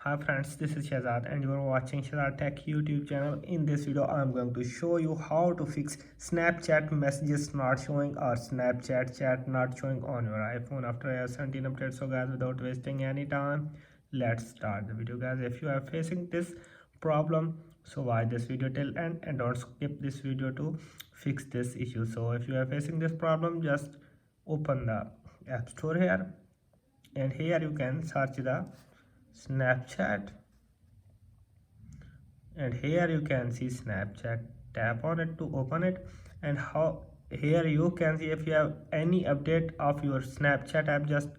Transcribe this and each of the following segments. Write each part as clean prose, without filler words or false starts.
Hi friends, this is Shehzad and you are watching Shehzad Tech YouTube channel. In this video, I am going to show you how to fix Snapchat messages not showing or Snapchat chat not showing on your iPhone after iOS 17 update. So guys, without wasting any time, let's start the video guys. If you are facing this problem, so watch this video till end and don't skip this video to fix this issue. So if you are facing this problem, just open the App Store here and here you can search the Snapchat and here you can see Snapchat. Tap on it to open it, and how here you can see if you have any update of your Snapchat app, just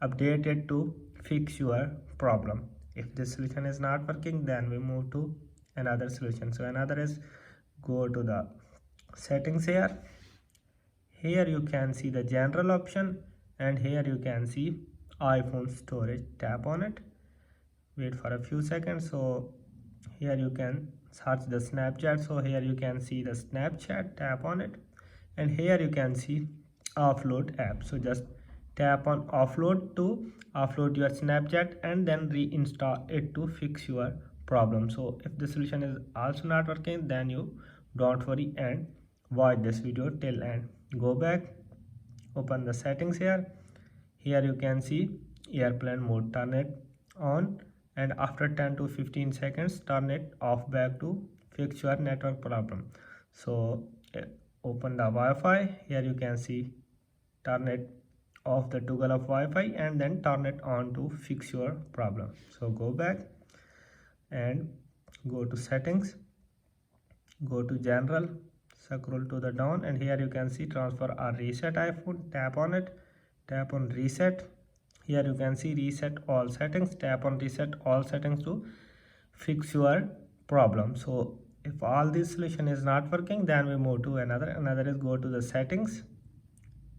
update it to fix your problem. If this solution is not working, then we move to another solution. So another is go to the settings here. Here you can see the general option and here you can see iPhone storage. Tap on it, wait for a few seconds. So here you can search the Snapchat. So here you can see the Snapchat. Tap on it and here you can see offload app. So just tap on offload to offload your Snapchat and then reinstall it to fix your problem. So if the solution is also not working, then you don't worry and watch this video till end. Go back, open the settings here. Here you can see airplane mode, turn it on and after 10 to 15 seconds turn it off back to fix your network problem. So open the Wi-Fi. Here you can see turn it off the toggle of Wi-Fi and then turn it on to fix your problem. So go back and go to settings, go to general, scroll to the down and here you can see transfer or reset iPhone. Tap on it, tap on reset. Here you can see reset all settings. Tap on reset all settings to fix your problem. So if all this solution is not working, then we move to another is go to the settings,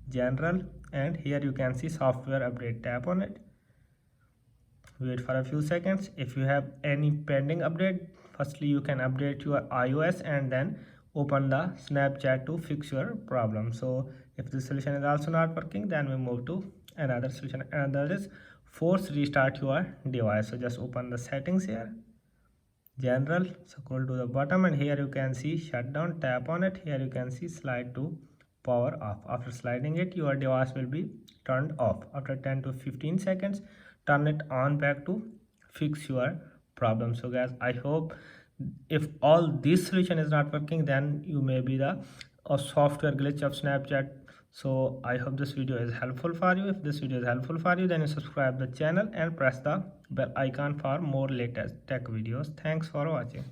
general, and here you can see software update. Tap on it, wait for a few seconds. If you have any pending update, firstly you can update your iOS and then open the Snapchat to fix your problem. So if the solution is also not working, then we move to another solution. Another is force restart your device. So just open the settings here, general, scroll to the bottom and here you can see shutdown. Tap on it. Here you can see slide to power off. After sliding it, your device will be turned off. After 10 to 15 seconds, turn it on back to fix your problem. So guys, I hope if all this solution is not working, then you may be the software glitch of Snapchat. So I hope this video is helpful for you. If this video is helpful for you, then you subscribe the channel and press the bell icon for more latest tech videos. Thanks for watching.